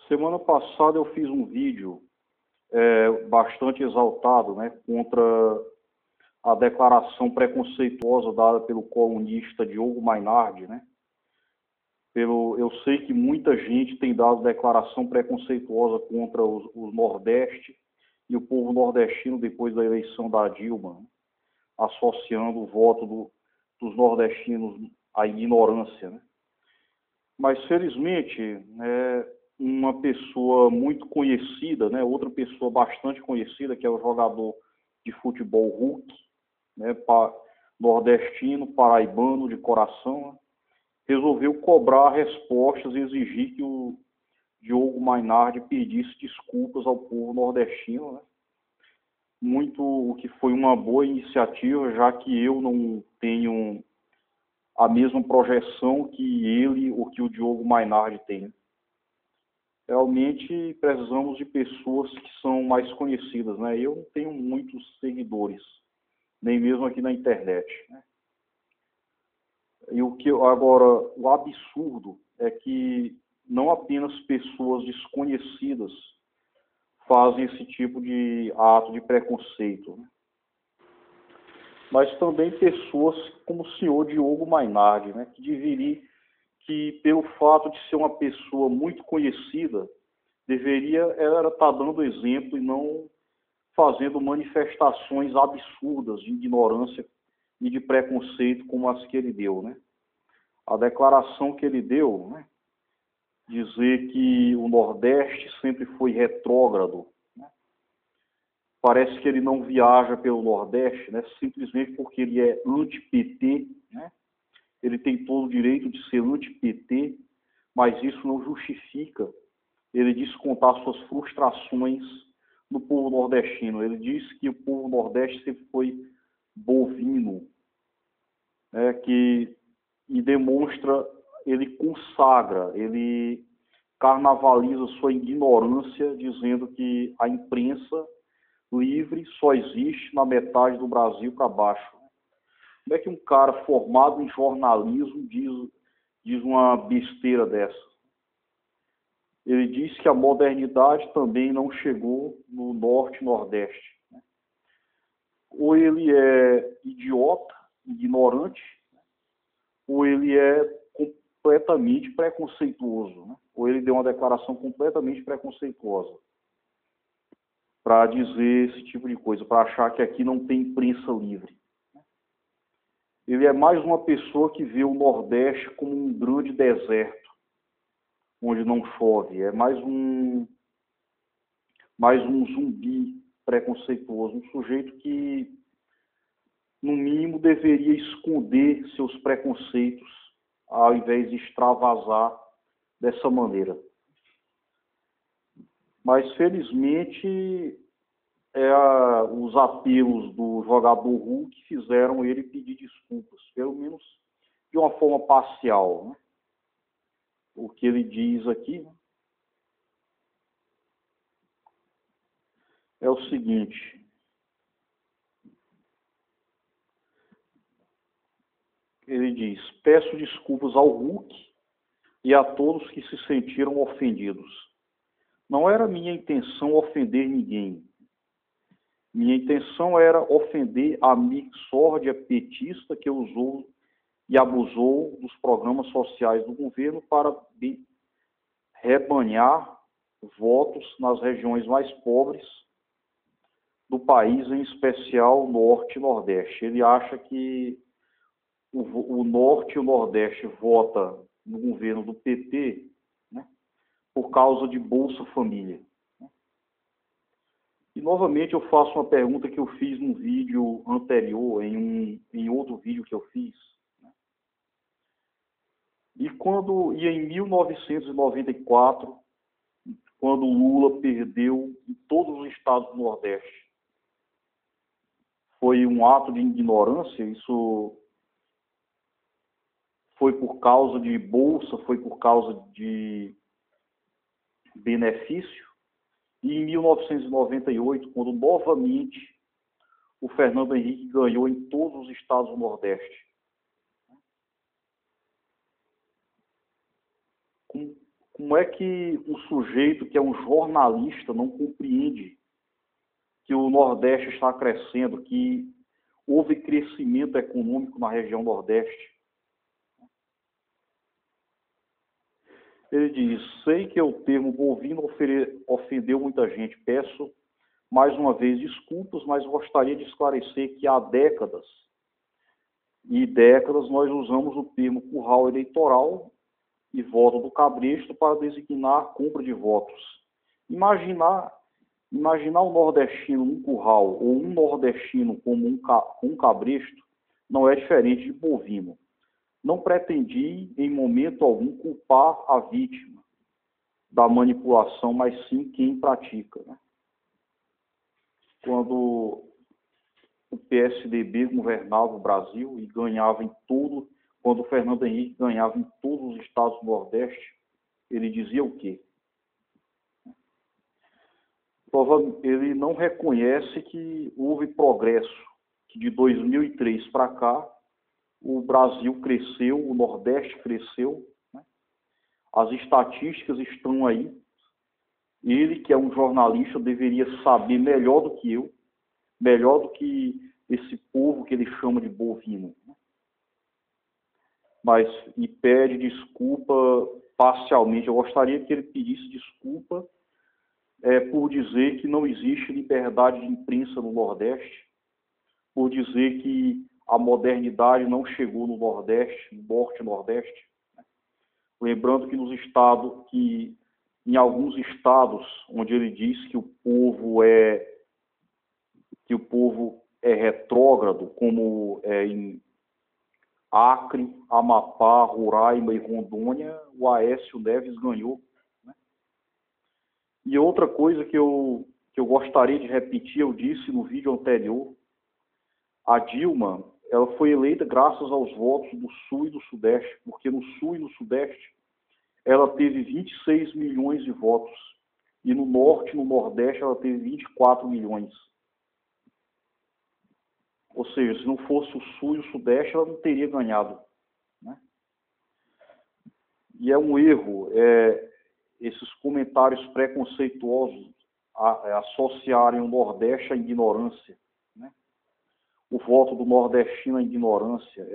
Semana passada eu fiz um vídeo bastante exaltado, né, contra a declaração preconceituosa dada pelo colunista Diogo Mainardi, né? Eu sei que muita gente tem dado declaração preconceituosa contra o Nordeste e o povo nordestino depois da eleição da Dilma, né, associando o voto dos nordestinos à ignorância, né? Mas, felizmente, uma pessoa muito conhecida, né, outra pessoa bastante conhecida, que é o jogador de futebol Hulk, né, nordestino, paraibano de coração, né, resolveu cobrar respostas e exigir que o Diogo Mainardi pedisse desculpas ao povo nordestino, né, o que foi uma boa iniciativa, já que eu não tenho a mesma projeção que ele ou que o Diogo Mainardi tem. Realmente precisamos de pessoas que são mais conhecidas, né? Eu não tenho muitos seguidores, nem mesmo aqui na internet, né? E o absurdo é que não apenas pessoas desconhecidas fazem esse tipo de ato de preconceito, né, mas também pessoas como o senhor Diogo Mainardi, né, que pelo fato de ser uma pessoa muito conhecida, ela estar dando exemplo e não fazendo manifestações absurdas de ignorância e de preconceito como as que ele deu, né? A declaração que ele deu, né, dizer que o Nordeste sempre foi retrógrado, né? Parece que ele não viaja pelo Nordeste, né, simplesmente porque ele é anti-PT, né? Ele tem todo o direito de ser anti-PT, mas isso não justifica ele descontar suas frustrações no povo nordestino. Ele diz que o povo nordeste sempre foi bovino, né, e demonstra, ele consagra, ele carnavaliza sua ignorância, dizendo que a imprensa livre só existe na metade do Brasil para baixo. Como é que um cara formado em jornalismo diz uma besteira dessa? Ele diz que a modernidade também não chegou no Norte e Nordeste, né? Ou ele é idiota, ignorante, ou ele é completamente preconceituoso, né? Ou ele deu uma declaração completamente preconceituosa para dizer esse tipo de coisa, para achar que aqui não tem imprensa livre. Ele é mais uma pessoa que vê o Nordeste como um grande deserto, onde não chove. É mais um zumbi preconceituoso, um sujeito que, no mínimo, deveria esconder seus preconceitos, ao invés de extravasar dessa maneira. Mas, felizmente, os apelos do jogador Hulk fizeram ele pedir desculpas, pelo menos de uma forma parcial, né? O que ele diz aqui, né, é o seguinte: ele diz, peço desculpas ao Hulk e a todos que se sentiram ofendidos. Não era minha intenção ofender ninguém. Minha intenção era ofender a mixórdia petista que usou e abusou dos programas sociais do governo para rebanhar votos nas regiões mais pobres do país, em especial Norte e Nordeste. Ele acha que o Norte e o Nordeste vota no governo do PT, né, por causa de Bolsa Família. E, novamente, eu faço uma pergunta que eu fiz num vídeo anterior, em outro vídeo que eu fiz. Né? E em 1994, quando Lula perdeu em todos os estados do Nordeste, foi um ato de ignorância? Isso foi por causa de bolsa, foi por causa de benefício? E em 1998, quando novamente o Fernando Henrique ganhou em todos os estados do Nordeste, com como é que um sujeito que é um jornalista não compreende que o Nordeste está crescendo, que houve crescimento econômico na região Nordeste? Ele diz: sei que o termo bovino ofendeu muita gente. Peço mais uma vez desculpas, mas gostaria de esclarecer que há décadas e décadas nós usamos o termo curral eleitoral e voto do cabresto para designar a compra de votos. Imaginar o nordestino num curral ou um nordestino como um cabresto não é diferente de bovino. Não pretendi, em momento algum, culpar a vítima da manipulação, mas sim quem pratica, né? Quando o PSDB governava o Brasil e ganhava em tudo, quando o Fernando Henrique ganhava em todos os estados do Nordeste, ele dizia o quê? Ele não reconhece que houve progresso, que de 2003 para cá o Brasil cresceu, o Nordeste cresceu, né? As estatísticas estão aí. Ele, que é um jornalista, deveria saber melhor do que eu, melhor do que esse povo que ele chama de bovino. Mas me pede desculpa parcialmente. Eu gostaria que ele pedisse desculpa por dizer que não existe liberdade de imprensa no Nordeste, por dizer que a modernidade não chegou no Nordeste, no Norte e Nordeste. Lembrando que em alguns estados onde ele diz que o povo é retrógrado, como em Acre, Amapá, Roraima e Rondônia, o Aécio Neves ganhou, né? E outra coisa que eu gostaria de repetir, eu disse no vídeo anterior, a Dilma, ela foi eleita graças aos votos do Sul e do Sudeste, porque no Sul e no Sudeste ela teve 26 milhões de votos, e no Norte e no Nordeste ela teve 24 milhões. Ou seja, se não fosse o Sul e o Sudeste, ela não teria ganhado, né? E é um erro esses comentários preconceituosos associarem o Nordeste à ignorância, né? O voto do nordestino à ignorância.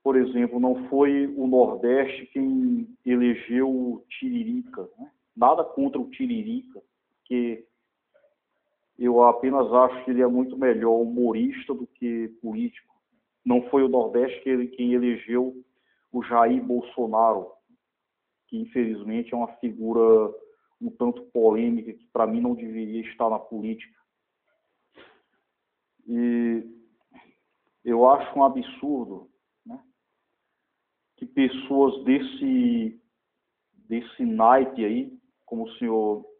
Por exemplo, não foi o Nordeste quem elegeu o Tiririca, né? Nada contra o Tiririca, porque eu apenas acho que ele é muito melhor humorista do que político. Não foi o Nordeste quem elegeu o Jair Bolsonaro, que infelizmente é uma figura um tanto polêmica, que para mim não deveria estar na política. E eu acho um absurdo, né, que pessoas desse naipe aí, como o senhor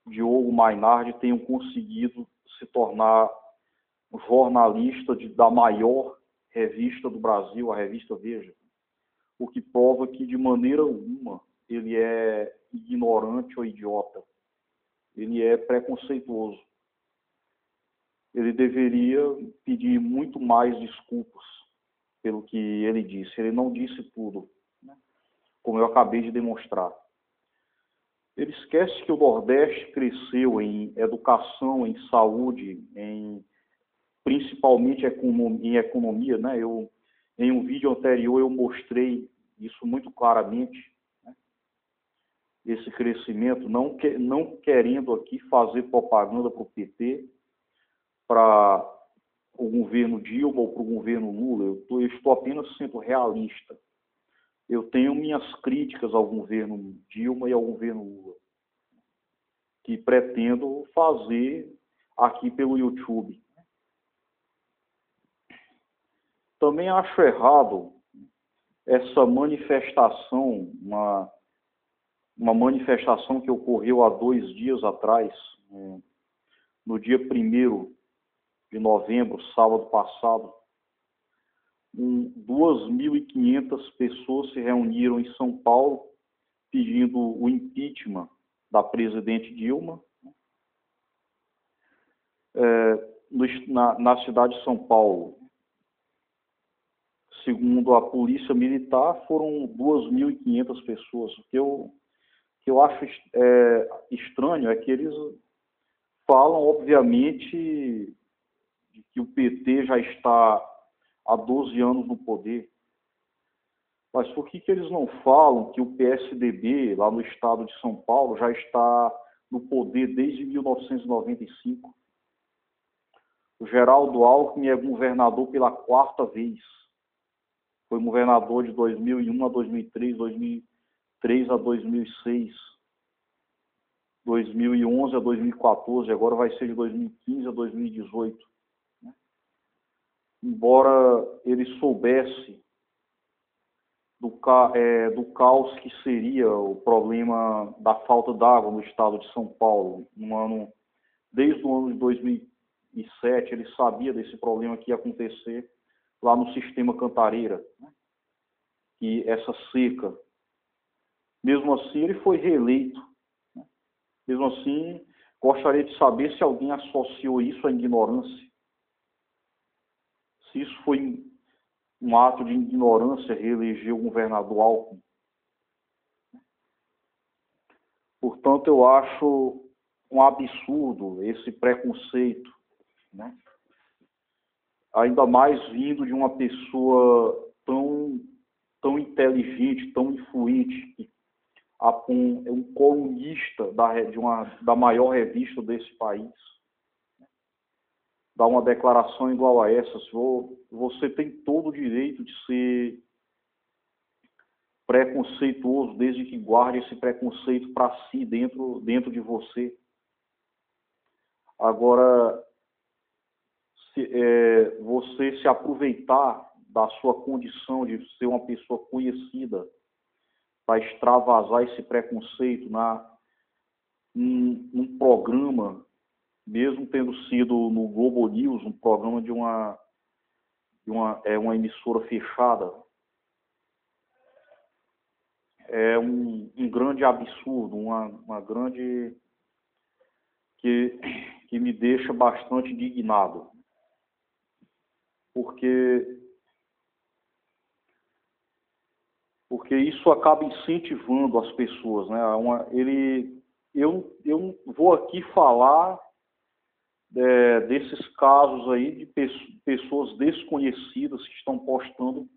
Diogo Mainardi, tenham conseguido se tornar um jornalista da maior revista do Brasil, a revista Veja, o que prova que de maneira alguma ele é ignorante ou idiota. Ele é preconceituoso. Ele deveria pedir muito mais desculpas pelo que ele disse. Ele não disse tudo, né, como eu acabei de demonstrar. Ele esquece que o Nordeste cresceu em educação, em saúde, principalmente em economia, né? Em um vídeo anterior eu mostrei isso muito claramente, né? Esse crescimento, não querendo aqui fazer propaganda para o PT, para o governo Dilma ou para o governo Lula. Eu estou apenas sendo realista. Eu tenho minhas críticas ao governo Dilma e ao governo Lula, que pretendo fazer aqui pelo YouTube. Também acho errado essa manifestação, uma manifestação que ocorreu há 2 dias atrás, no dia 1º de novembro, sábado passado. 2.500 pessoas se reuniram em São Paulo pedindo o impeachment da presidente Dilma, na cidade de São Paulo. segundo a polícia militar, foram 2.500 pessoas. O que eu acho estranho é que eles falam, obviamente, de que o PT já está há 12 anos no poder. Mas por que eles não falam que o PSDB, lá no estado de São Paulo, já está no poder desde 1995? O Geraldo Alckmin é governador pela 4ª vez. Foi governador de 2001 a 2003, 2003 a 2006, 2011 a 2014, agora vai ser de 2015 a 2018. Embora ele soubesse do caos que seria o problema da falta d'água no estado de São Paulo, desde o ano de 2007, ele sabia desse problema que ia acontecer lá no sistema Cantareira, e essa seca. Mesmo assim, ele foi reeleito. Mesmo assim, gostaria de saber se alguém associou isso à ignorância. Se isso foi um ato de ignorância reeleger o governador Alckmin. Portanto, eu acho um absurdo esse preconceito, né? Ainda mais vindo de uma pessoa tão inteligente, tão influente, um colunista da maior revista desse país, dá uma declaração igual a essa. Você tem todo o direito de ser preconceituoso, desde que guarde esse preconceito para si, dentro de você. Agora, você se aproveitar da sua condição de ser uma pessoa conhecida para extravasar esse preconceito num programa, mesmo tendo sido no Globo News, um programa de uma emissora fechada, é um grande absurdo, uma grande que me deixa bastante indignado, porque isso acaba incentivando as pessoas, né? Eu não vou aqui falar desses casos aí de pessoas desconhecidas que estão postando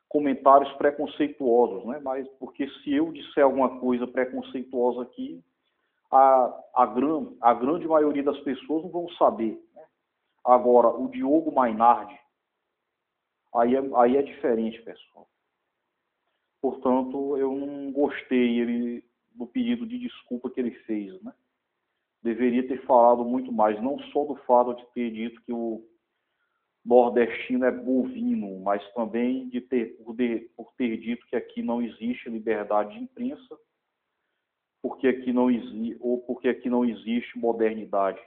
comentários preconceituosos, né? Mas porque se eu disser alguma coisa preconceituosa aqui, a grande maioria das pessoas não vão saber, né? Agora, o Diogo Mainardi, aí é diferente, pessoal. Portanto, eu não gostei do pedido de desculpa que ele fez, né? Deveria ter falado muito mais, não só do fato de ter dito que o nordestino é bovino, mas também por ter dito que aqui não existe liberdade de imprensa, porque aqui não existe modernidade.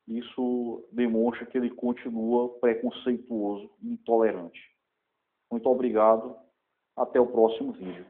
Isso demonstra que ele continua preconceituoso e intolerante. Muito obrigado. Até o próximo vídeo.